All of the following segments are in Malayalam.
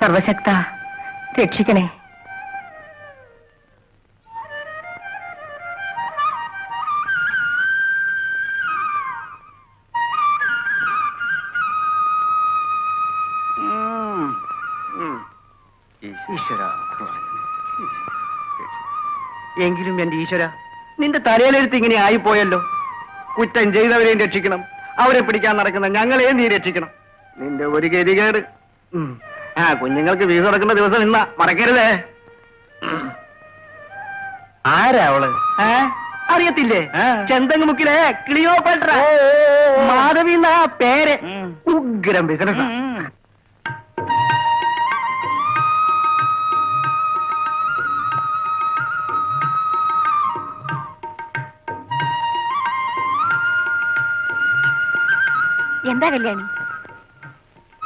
സർവശക്ത രക്ഷിക്കണേ. എങ്കിലും എന്റെ ഈശ്വര, നിന്റെ തലയിലെടുത്ത് ഇങ്ങനെ ആയിപ്പോയല്ലോ. കുറ്റം ചെയ്തവരെയും രക്ഷിക്കണം, അവരെ പിടിക്കാൻ നടക്കുന്ന ഞങ്ങളെയും നീ രക്ഷിക്കണം. നിന്റെ ഒരു ഗതികേട്. കുഞ്ഞുങ്ങൾക്ക് വീസ് നടക്കുന്ന ദിവസം ഇന്ന മറക്കരുതേ. ആരാ അവള്? അറിയത്തില്ലേ? ചെന്തങ്ങുമുക്കിലെ ക്ലിയോപാട്ര മാധവി എന്ന പേര്. ഉഗ്രം ബിസിനസ്. എന്താ കല്യാണി,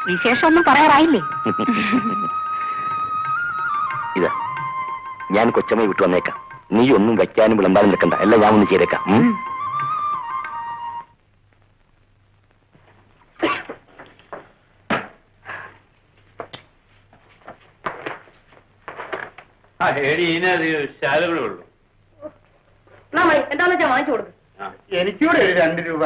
വിശേഷമൊന്നും പറയാറായില്ലേ? ഇതാ, ഞാൻ കൊച്ചമ്മ വിട്ടു വന്നേക്കാം. നീ ഒന്നും വയ്ക്കാനും വിളമ്പാനും നിൽക്കണ്ട, എല്ലാം ഞാൻ ഒന്ന് ചെയ്തേക്കാം. ശാലകളുള്ളൂ. എന്താന്ന് വെച്ചാ വാങ്ങിച്ചു കൊടുക്കും. എനിക്കൂടെ 2 രൂപ.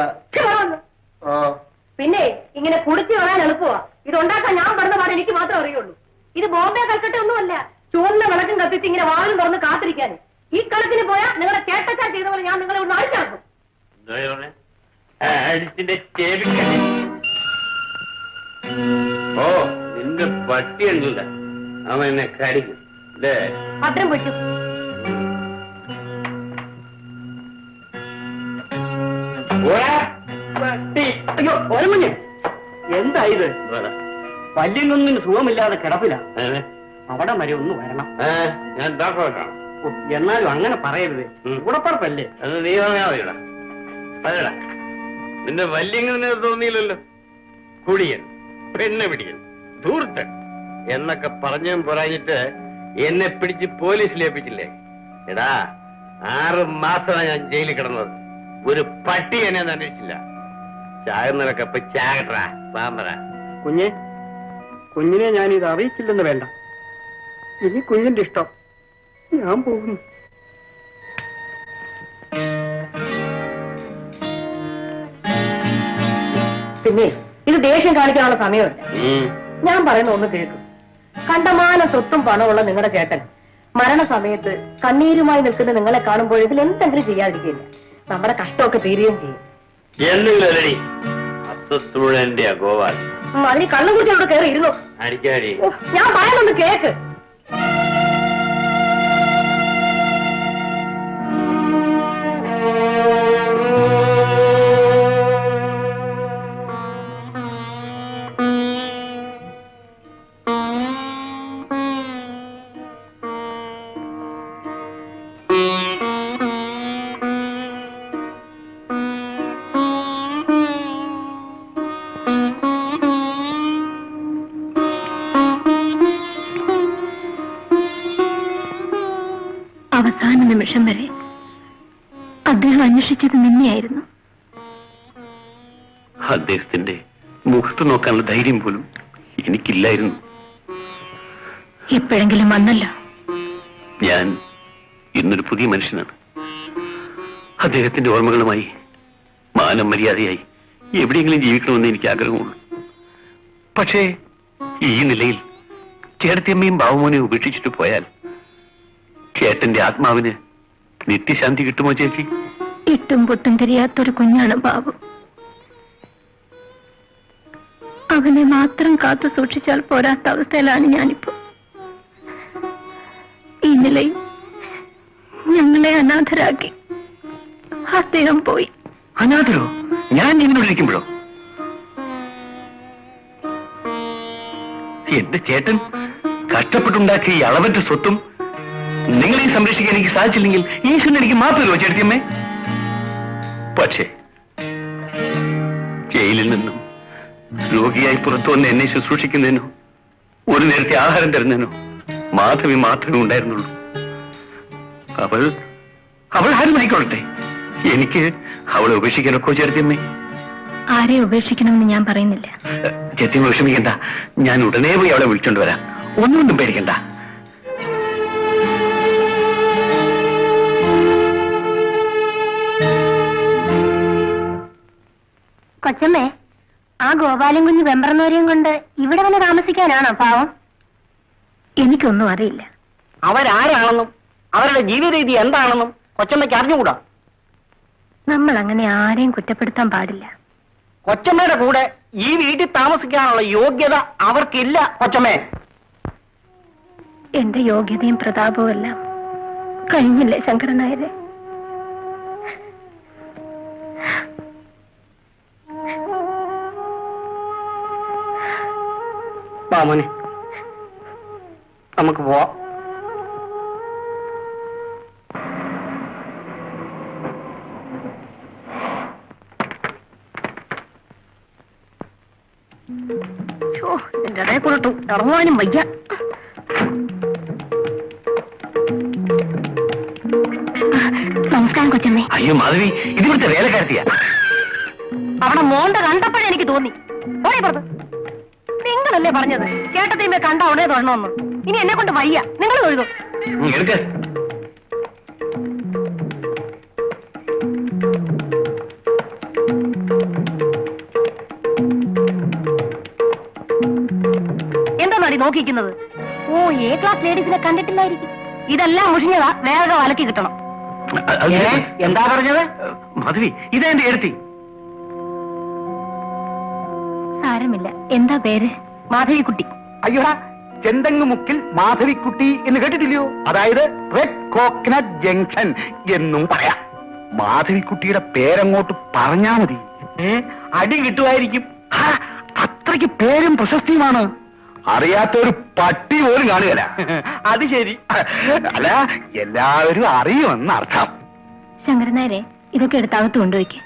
പിന്നെ ഇങ്ങനെ കുടിച്ചു കളയാൻ എളുപ്പമാ. ഇതുണ്ടാക്കാൻ ഞാൻ പറഞ്ഞ പാട് എനിക്ക് മാത്രം അറിയുള്ളൂ. ഇത് ബോംബെ കൽക്കട്ട ഒന്നുമല്ല. ചുവന്ന വിളക്കും കത്തിച്ച് ഇങ്ങനെ വാളും തുറന്ന് കാത്തിരിക്കാൻ. ഈ കളത്തിന് പോയാൽ നിങ്ങളുടെ ചേട്ടച്ചാ ചെയ്ത പോലെ ഞാൻ നിങ്ങളെ ഒന്ന് അഴിച്ചാക്കും. ഓ, നിന്റെ പട്ടി ഉണ്ടല്ല, അവൻ എന്നെ കടിക്കും. ഭദ്രം പറ്റും. അയ്യോ ഒരുമഞ്ഞ്, എന്താ ഇത്? പല്ലിനൊന്നും സുഖമില്ലാതെ കിടപ്പില്ല. അവിടെ വരെ ഒന്ന് വരണം. ഞാൻ ഡോക്ടറെ. എന്നാലും അങ്ങനെ പറയരുത്, ഉടപ്പറപ്പല്ലേ. അത് നീ പറഞ്ഞാ മതിടാ. അതേടാ, നിന്റെ വല്യങ്ങനെ തോന്നിയില്ലല്ലോ. കുടിയൻ, പെണ്ണെ പിടിയൻ, ധൂർത്തൻ എന്നൊക്കെ പറഞ്ഞും പറഞ്ഞിട്ട് എന്നെ പിടിച്ച് പോലീസിലേപ്പിച്ചില്ലേ? എടാ, 6 മാസമാണ് ഞാൻ ജയിലിൽ കിടന്നത്. ഒരു പട്ടി എന്നെ അന്വേഷിച്ചില്ല. ചാകുന്നവരൊക്കെ ഇപ്പൊ ചാകട്ടാ പാമ്പറ. കുഞ്ഞിനെ ഞാനിത് അറിയിച്ചില്ലെന്ന് വേണ്ട. ഇനി കുഞ്ഞിന്റെ ഇഷ്ടം. ഞാൻ പോകുന്നു. പിന്നെ ഇത് ദേഷ്യം കാണിക്കാനുള്ള സമയമല്ല. ഞാൻ പറയുന്ന ഒന്ന് കേൾക്കും. കണ്ടമാന സ്വത്തും പണമുള്ള നിങ്ങളുടെ ചേട്ടൻ മരണസമയത്ത് കണ്ണീരുമായി നിൽക്കുന്ന നിങ്ങളെ കാണുമ്പോൾ ഇതിൽ എന്തെങ്കിലും ചെയ്യാതിരിക്കില്ല. നമ്മുടെ കഷ്ടമൊക്കെ തീരുകയും ചെയ്യും. അതിന് കള്ളം കുറിച്ച് അവിടെ കയറി ഇരുന്നു. ഞാൻ പറയുന്നൊന്ന് കേക്ക്. അവസാന നിമിഷം വരെ അദ്ദേഹം അന്വേഷിച്ചത് നിന്നെയായിരുന്നു. അദ്ദേഹത്തിന്റെ മുഖത്ത് നോക്കാനുള്ള ധൈര്യം പോലും എനിക്കില്ലായിരുന്നു. എപ്പോഴെങ്കിലും വന്നല്ലോ. ഞാൻ ഇന്നൊരു പുതിയ മനുഷ്യനാണ്. അദ്ദേഹത്തിന്റെ ഓർമ്മകളുമായി മാനം മര്യാദയായി എവിടെയെങ്കിലും ജീവിക്കണമെന്ന് എനിക്ക് ആഗ്രഹമുള്ളൂ. പക്ഷേ ഈ നിലയിൽ ചേട്ടത്തിയമ്മയും ബാബുമോനെ ഉപേക്ഷിച്ചിട്ട് പോയാൽ ചേട്ടന്റെ ആത്മാവിന് നിത്യശാന്തി കിട്ടുമോ ചേച്ചി? ഇട്ടും പൊട്ടും തിരിയാത്തൊരു കുഞ്ഞാണ് ബാബു. അവനെ മാത്രം കാത്തു സൂക്ഷിച്ചാൽ പോരാത്ത അവസ്ഥയിലാണ് ഞാനിപ്പോ. ഈ നിലയിൽ ഞങ്ങളെ അനാഥരാക്കി അദ്ദേഹം പോയി. അനാഥരോ? ഞാൻ ഇങ്ങനെയിരിക്കുമ്പോഴോ? എന്റെ ചേട്ടൻ കഷ്ടപ്പെട്ടുണ്ടാക്കിയ ഈ അളവറ്റ സ്വത്തും നിങ്ങളെ സംരക്ഷിക്കാൻ എനിക്ക് സാധിച്ചില്ലെങ്കിൽ ഈശ്വരൻ എനിക്ക് മാപ്പ് തരുമോ ചേട്ടത്തിയമ്മേ? പക്ഷേ ജയിലിൽ നിന്നും രോഗിയായി പുറത്തു വന്ന് എന്നെ ശുശ്രൂഷിക്കുന്നതിനോ ഒരു നേരത്തെ ആഹാരം തരുന്നതിനോ മാധവി മാത്രമേ ഉണ്ടായിരുന്നുള്ളൂ. അവൾ ആരുമായിക്കൊള്ളട്ടെ, എനിക്ക് അവളെ ഉപേക്ഷിക്കാനൊക്കെ ചേട്ടത്തിയമ്മേ? ആരെ ഉപേക്ഷിക്കണമെന്ന് ഞാൻ പറയുന്നില്ല. ചേട്ടത്തിയമ്മ വിഷമിക്കണ്ട, ഞാൻ ഉടനെ പോയി അവളെ വിളിച്ചോണ്ട് വരാം. ഒന്നുകൊണ്ടും പേടിക്കണ്ട. കൊച്ചമ്മേ, ആ ഗോപാലൻ കുഞ്ഞ് വെമ്പറന്നവരെയും കൊണ്ട് ഇവിടെ വന്ന് താമസിക്കാനാണോ പാവം? എനിക്കൊന്നും അറിയില്ല. അവരാരാണെന്നും അവരുടെ ജീവിത രീതി എന്താണെന്നും കൊച്ചമ്മയ്ക്ക് അറിഞ്ഞുകൂടാ. നമ്മൾ അങ്ങനെ ആരെയും കുറ്റപ്പെടുത്താൻ പാടില്ല. കൊച്ചമ്മയുടെ കൂടെ ഈ വീട്ടിൽ താമസിക്കാനുള്ള യോഗ്യത അവർക്കില്ല കൊച്ചമ്മേ. എന്റെ യോഗ്യതയും പ്രതാപവും എല്ലാം കഴിഞ്ഞില്ലേ ശങ്കരൻ നായരെ? മാമോനെ, നമുക്ക് പോവാം. എന്റെ ഇടയിൽ കൊള്ളട്ടു ഇറങ്ങുവാനും വയ്യ. നമസ്കാരം കൊച്ചമ്മേ. അയ്യോ മാധവി, ഇതിവിടുത്തെ വേലക്കാരത്തിയാ. അവിടെ മോണ്ട കണ്ടപ്പോഴേ എനിക്ക് തോന്നി. ഓരേ പുറത്ത് നിങ്ങളല്ലേ പറഞ്ഞത് ചേട്ടത്തിയമ്മേ കണ്ട ഉടനെ തൊഴണമെന്ന്. ഇനി എന്നെ കൊണ്ട് വയ്യ, നിങ്ങൾ തൊഴുതു. എടുക്ക. എന്താണടി നോക്കിക്കുന്നത്? ഓ, എ ക്ലാസ് ലേഡീസിനെ കണ്ടിട്ടില്ലായിരിക്കും. ഇതെല്ലാം മുഷിഞ്ഞതാ, വേഗം അലക്കി കിട്ടണം. എന്താ പറഞ്ഞത്? മാധവി, ഇതാ എന്റെ എടുത്തി. സാരമില്ല. എന്താ പേര്? മാധവിക്കുട്ടി. അയ്യോടാ, ചെന്തങ്ങുമുക്കിൽ മാധവിക്കുട്ടി എന്ന് കേട്ടിട്ടില്ലയോ? അതായത് റെഡ് കോക്കനട്ട് ജംഗ്ഷൻ എന്നും പറയാം. മാധവിക്കുട്ടിയുടെ പേരങ്ങോട്ട് പറഞ്ഞാ മതി, അടി കിട്ടുമായിരിക്കും. അത്രയ്ക്ക് പേരും പ്രശസ്തിയുമാണ്. അറിയാത്തൊരു പട്ടി പോലും കാണുകയില്ല. അത് ശരി. അല്ല, എല്ലാവരും അറിയുമെന്ന് അർത്ഥം. ശങ്കരൻ നായരെ, ഇതൊക്കെ എടുത്തകത്ത് കൊണ്ടുപോയിക്ക്.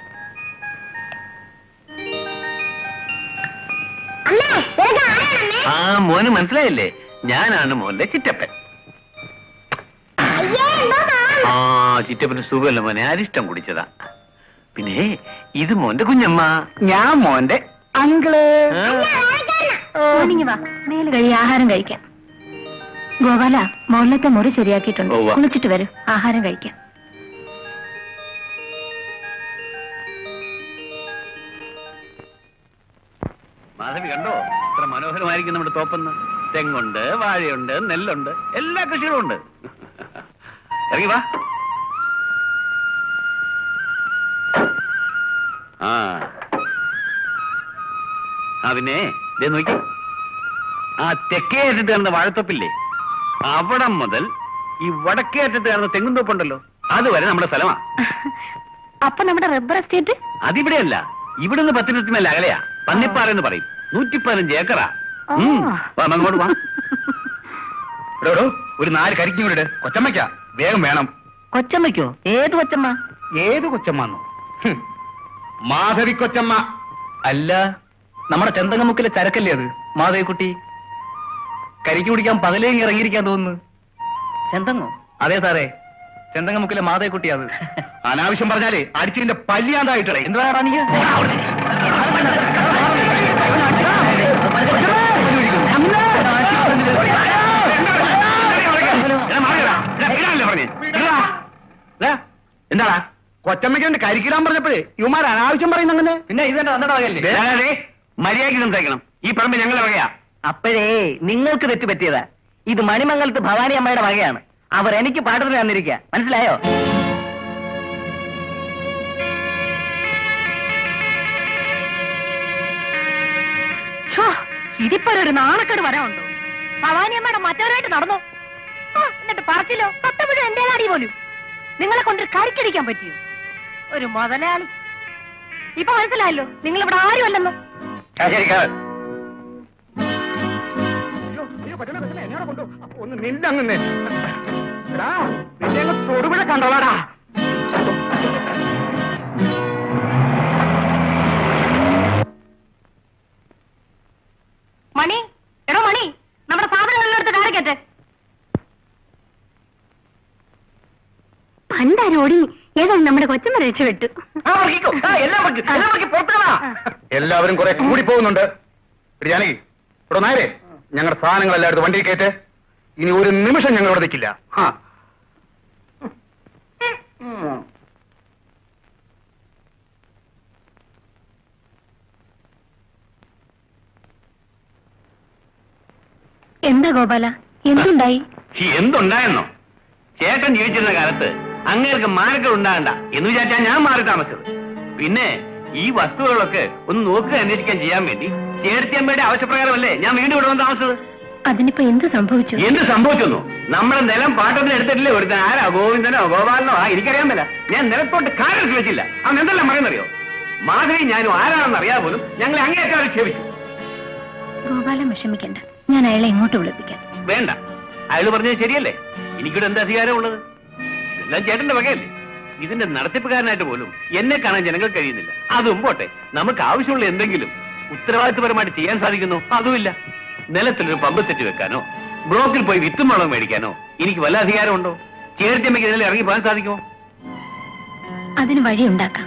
ആ മോന് മനസ്സിലായില്ലേ? ഞാനാണ് മോന്റെ ചിറ്റപ്പൻ. ആ, ചിറ്റപ്പന് സുഖമല്ല മോനെ, അരിഷ്ടം കുടിച്ചതാ. പിന്നെ ഇത് മോന്റെ കുഞ്ഞമ്മ, ഞാൻ മോന്റെ അങ്കിള്. മോർണിംഗ് വാ, മേല് കഴി ആഹാരം കഴിക്കാം. ഗോപാല, മുകളിലത്തെ മുറി ശരിയാക്കിയിട്ടുണ്ട്. ഉവ്വ. കുളിച്ചിട്ട് വരൂ, ആഹാരം കഴിക്കാം. മാധവി കണ്ടോ ഇത്ര മനോഹരമായിരിക്കും നമ്മുടെ തോപ്പെന്ന്? തെങ്ങുണ്ട്, വാഴയുണ്ട്, നെല്ലുണ്ട്, എല്ലാ കൃഷികളും ഉണ്ട്. ഇറങ്ങി വാ. ആ പിന്നെ ദേ നോക്കി, ആ തെക്കേ അറ്റത്ത് കാണുന്ന വാഴത്തോപ്പില്ലേ, അവിടെ മുതൽ ഈ വടക്കേ അറ്റത്ത് കാണുന്ന തെങ്ങുംതോപ്പുണ്ടല്ലോ, അതുവരെ നമ്മുടെ സ്ഥലമാ. അപ്പൊ നമ്മുടെ റബ്ബർ എസ്റ്റേറ്റ്? അതിവിടെയല്ല, ഇവിടുന്ന് 10 മിനിറ്റ് മേലെ അകലെയാ. പന്നിപ്പാറ എന്ന് പറയും. 115 ഏക്കറാ. അങ്ങോട്ട് വാ. എടോ, ഒരു 4 കരിക്കൂടെ കൊച്ചമ്മയ്ക്കാ, വേഗം വേണം. കൊച്ചമ്മയ്ക്കോ? ഏത് കൊച്ചമ്മ? ഏത് കൊച്ചമ്മന്നോ? മാധവി കൊച്ചമ്മ. അല്ല, നമ്മുടെ ചെന്തങ്ങമുക്കിലെ ചരക്കല്ലേ അത്? മാധവിക്കുട്ടി കരിക്ക് കുടിക്കാൻ പകലേ ഇറങ്ങിയിരിക്കാൻ തോന്നുന്നു. ചെന്തങ്ങോ? അതെ സാറേ, ചെന്തങ്ങമുക്കിലെ മാധവിക്കുട്ടി അത്. അനാവശ്യം പറഞ്ഞാലേ അടിച്ചിന്റെ പല്ലിയാണ്ടായിട്ടേ. എന്താടാ നീ? എന്താടാ കൊച്ചമ്മയ്ക്ക് വേണ്ടി കരിക്കിടാൻ പറഞ്ഞപ്പോഴേ ഇവന്മാർ അനാവശ്യം പറയുന്നങ്ങനെ. പിന്നെ ഇതെന്താ അന്നടാ വകയല്ലേ? മര്യാദയ്ക്ക് സംസാരിക്കണം. ഈ പറമ്പ് ഞങ്ങളെ വകയാ. അപ്പോഴേ നിങ്ങൾക്ക് തെറ്റ് പറ്റിയതാ. ഇത് മണിമംഗലത്ത് ഭവാനി അമ്മയുടെ വകയാണ്. അവർ എനിക്ക് പാട്ടത്തിന് തന്നിരിക്കുക, മനസ്സിലായോ? ഇതിപ്പോ ഒരു നാണക്കേട് വരാനുണ്ടോ? ഭവാനി അമ്മയുടെ മറ്റവരായിട്ട് നടന്നു. എന്നിട്ട് പറച്ചില്ലോ പത്തപ്പോഴും എന്റെ നാടി പോലും. നിങ്ങളെ കൊണ്ടൊരു കരിക്കടിക്കാൻ പറ്റിയോ? ഒരു മുതലാളി. ഇപ്പൊ മനസ്സിലായല്ലോ നിങ്ങൾ ഇവിടെ ആരുമല്ലെന്ന്. ഒന്ന് നിന്നങ്ങ് നിന്നെ തൊടുപുഴ കണ്ടോളാടാ. മണി, എടോ മണി, നമ്മുടെ സാധനങ്ങളിലെടുത്ത് കാരക്കട്ടെ. പണ്ടാരും ഓടി, ഏതാണ് നമ്മുടെ കൊച്ചമ്മ രക്ഷപ്പെട്ടു. എല്ലാവരും കുറെ കൂടി പോകുന്നുണ്ട്. ജാനകി, ഇവിടെ നായരെ, ഞങ്ങളുടെ സാധനങ്ങൾ എല്ലായിടത്തും വണ്ടിയിൽ കയറ്റ്. ഇനി ഒരു നിമിഷം ഞങ്ങൾ ഇവിടെ നിൽക്കില്ല. എന്താ ഗോപാല, എന്തുണ്ടായി? എന്തുണ്ടായെന്നോ? ചേട്ടൻ ജീവിച്ചിരുന്ന കാലത്ത് അങ്ങേർക്ക് മാർഗം ഉണ്ടാകണ്ട എന്ന് വിചാരിച്ചാൽ ഞാൻ മാറി താമസിച്ചത്. പിന്നെ ഈ വസ്തുക്കളൊക്കെ ഒന്ന് നോക്കുക അന്വേഷിക്കാൻ ചെയ്യാൻ വേണ്ടി ചേർത്തിയമ്മയുടെ ആവശ്യപ്രകാരമല്ലേ ഞാൻ വീണ്ടും ഇവിടെ വന്ന് താമസിച്ചത്. അതിനിപ്പോ എന്ത് സംഭവിച്ചു? എന്ത് സംഭവിച്ചെന്നു? നമ്മുടെ നിലം പാട്ടത്തിന് എടുത്തിട്ടില്ലേ ഒരുത്തൻ? ആരാ? ഗോവിന്ദനോ ഗോപാലനോ? എനിക്കറിയാൻ പറ്റില്ല. ഞാൻ നിലത്തോട്ട് കാലെടുത്ത് വെച്ചില്ല. അവൻ എന്തെല്ലാം പറയുന്നറിയോ? മാധവി ഞാനും ആരാണെന്ന് അറിയാതെ പോലും ഞങ്ങളെ അങ്ങേയറ്റം ആക്ഷേപിച്ചു. ഗോപാലൻ വിഷമിക്കണ്ട, ഞാൻ അയാളെ ഇങ്ങോട്ട് വിളിപ്പിക്കാം. വേണ്ട, അയാൾ പറഞ്ഞത് ശരിയല്ലേ. എനിക്കിവിടെ എന്ത് അധികാരമുള്ളത്? ഇതെല്ലാം ചേട്ടന്റെ വകയല്ലേ. ഇതിന്റെ നടത്തിപ്പുകാരനായിട്ട് പോലും എന്നെ കാണാൻ ജനങ്ങൾ കഴിയുന്നില്ല. അതും പോട്ടെ, നമുക്ക് ആവശ്യമുള്ള എന്തെങ്കിലും ഉത്തരവാദിത്വപരമായിട്ട് ചെയ്യാൻ സാധിക്കുന്നു? അതുമില്ല. നിലത്തിലൊരു പമ്പ് സെറ്റ് വെക്കാനോ ബ്ലോക്കിൽ പോയി വിത്തും വളവും മേടിക്കാനോ എനിക്ക് വല്ല അധികാരമുണ്ടോ? ചേർത്തിയമ്മയ്ക്ക് ഇതിൽ ഇറങ്ങി പോകാൻ സാധിക്കുമോ? അതിന് വഴിയുണ്ടാക്കാം.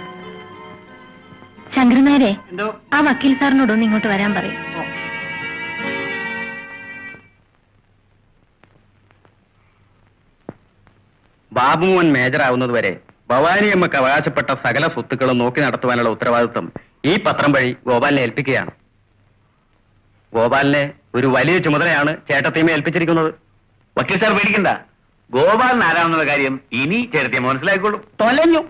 ശങ്കരനാരെ, എന്തോ? ആ വക്കീൽ സാറിനോടൊന്ന് ഇങ്ങോട്ട് വരാൻ പറയും. ബാബുമോൻ മേജറാവുന്നത് വരെ ഭവാനിയമ്മക്ക് അവകാശപ്പെട്ട സകല സ്വത്തുക്കളും നോക്കി നടത്തുവാനുള്ള ഉത്തരവാദിത്വം ഈ പത്രം വഴി ഗോപാലിനെ ഏൽപ്പിക്കുകയാണ്. ഗോപാലിനെ ഒരു വലിയ ചുമതലയാണ് ചേട്ടത്തിയമ്മ ഏൽപ്പിച്ചിരിക്കുന്നത്. വക്കീൽ സാർ പേടിക്കണ്ട. ഗോപാലൻ ആരാണെന്നുള്ള കാര്യം ഇനി ചേർത്തിയമ്മ മനസ്സിലായിക്കോളും. തൊലഞ്ഞു,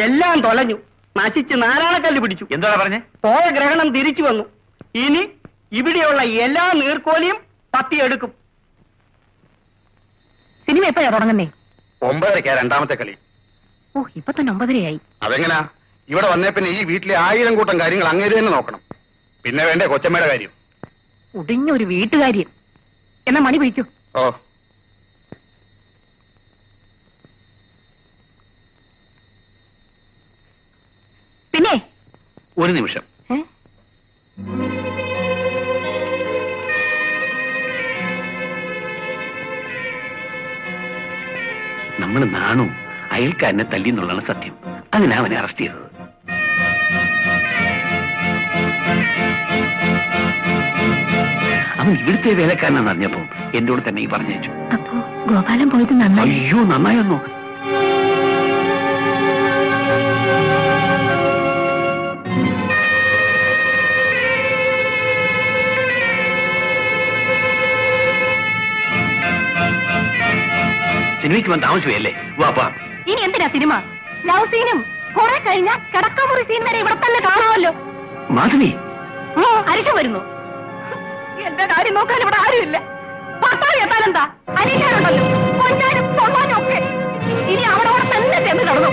എല്ലാം തൊലഞ്ഞു, നശിച്ച് നാരായണക്കല്ല് പിടിച്ചു. എന്താണ് പറഞ്ഞേ? പോയ ഗ്രഹണം തിരിച്ചു വന്നു. ഇനി ഇവിടെയുള്ള എല്ലാ നീർക്കോലിയും പത്തിയെടുക്കും. സിനിമ എപ്പോഴാ തുടങ്ങുന്നേ? 9:30 രണ്ടാമത്തെ കളി. ഓ, ഇപ്പൊ തന്നെ 9:30 അതെങ്ങനാ? ഇവിടെ വന്നേ പിന്നെ ഈ വീട്ടിലെ 1000 കൂട്ടം കാര്യങ്ങൾ അങ്ങേര് തന്നെ നോക്കണം. പിന്നെ വേണ്ടേ കൊച്ചമ്മയുടെ കാര്യം? ഒടിഞ്ഞൊരു വീട്ടുകാര്യം. എന്നാ മണി പിടിക്കൂ. ഓ, പിന്നെ ഒരു നിമിഷം. നമ്മൾ നാണു അയൽക്കാരനെ തല്ലി എന്നുള്ളതാണ് സത്യം. അതിനാ അവനെ അറസ്റ്റ് ചെയ്തത്. അവൻ ഇവിടുത്തെ വേലക്കാരനാണെന്ന് അറിഞ്ഞപ്പോ എന്റെ കൂടെ തന്നെ ഈ പറഞ്ഞു. അപ്പോ ഗോപാലൻ പോയത് നന്നായി. അയ്യോ, നന്നായൊന്നു. സിനിമയ്ക്ക് വന്ന് താമസിച്ചല്ലേ? വാപ്പാ, ഇനി എന്തിനാ സിനിമ? ലവ് സീനും കുറെ കഴിഞ്ഞാൽ കിടക്കാമുറി സീൻ വരെ ഇവിടെ തന്നെ കാണാമല്ലോ. മാധവി, അരിശം വരുന്നു. എന്റെ കാര്യം നോക്കാൻ ഇവിടെ ആരുമില്ല. ഭർത്താവ് എത്താനെന്താ? അനിക്കാനുണ്ടല്ലോ, കൊഞ്ചാനും തൊള്ളാനും ഒക്കെ. ഇനി അവിടെ തന്നെ ചെന്ന് കിടന്നു.